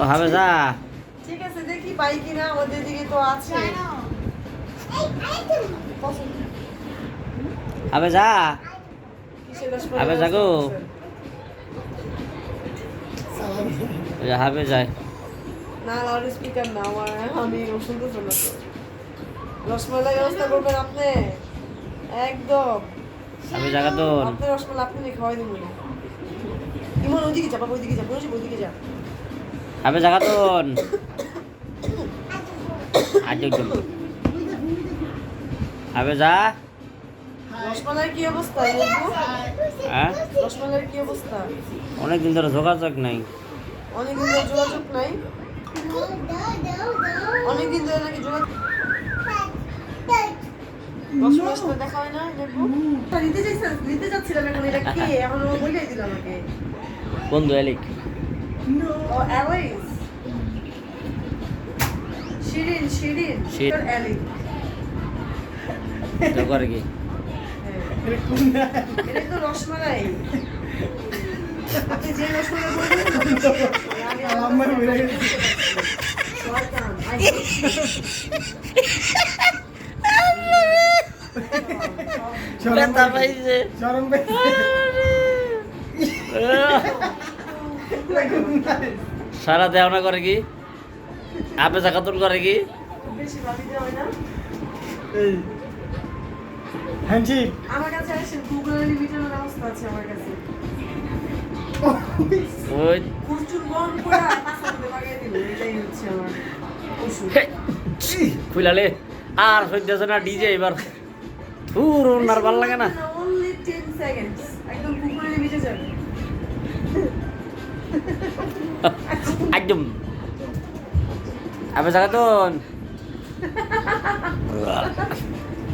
ও হবে যা। ঠিক আছে দেখি পাই কিনা, আমাদের দিকে তো আছে। হবে যা। কিসের রসমালাই হবে ব্যবস্থা জাগো। করতেছেন? হবে যায়। না লাউড স্পিকার না, আমার আমি শুনতেছি না তো। রসমালাই ব্যবস্থা করবেন আপনি একদম। হবে জাগা তো। আপনার রসমালাই আপনি খাওয়াই দেবো না। ইমন ওইদিকে যা, বাবা ওইদিকে যা, বলছি ওইদিকে যা। হবে জাগা তো। আজ হবে যা। রসমালাইয়ের কি অবস্থা বন্ধু? হ্যাঁ রসমালাইয়ের কি অবস্থা? অনেকদিন ধরে যোগাযোগ নাই। অনেকদিন ধরে যোগাযোগ নাই। অনেকদিন ধরে নাকি যোগাযোগ। রসমালাইয়ের সাথে দেখা হয় না নেবু? নিতে যাচ্ছিলাম, এখন এটা কে এখন ও বলেই দিল আমাকে। বন্ধু এলিক। ও অ্যালিস। শিরিন শিরিন শিরিন। অ্যালিস। তো করে কি? এটা তো রসমালাই। আপনি যে রসমালাই বলবেন আমার বেড়ে গেছে। শয়তান। ব্যথা পাইছে। শরম পেয়েছে। সারা দেওয়া করে কি? আপে জাকাতুল করে কি? বেশি ভাবি দেওয়া হয় না। এই হ্যান্ডশেক। আমার কাছে আসেন, গুগল লিমিটের ব্যবস্থা আছে আমার কাছে। ওই কুচুর গরম করে পাসাতে লাগাই দিল, এটাই হচ্ছে আমার ওষুধ। খুলালে আর সহ্য না ডিজে এবার। ধুর ওনার ভাল লাগে না। Only 10 seconds একদম কুকুরে ভিজে যাবে। একদম আপে জাকাতুন।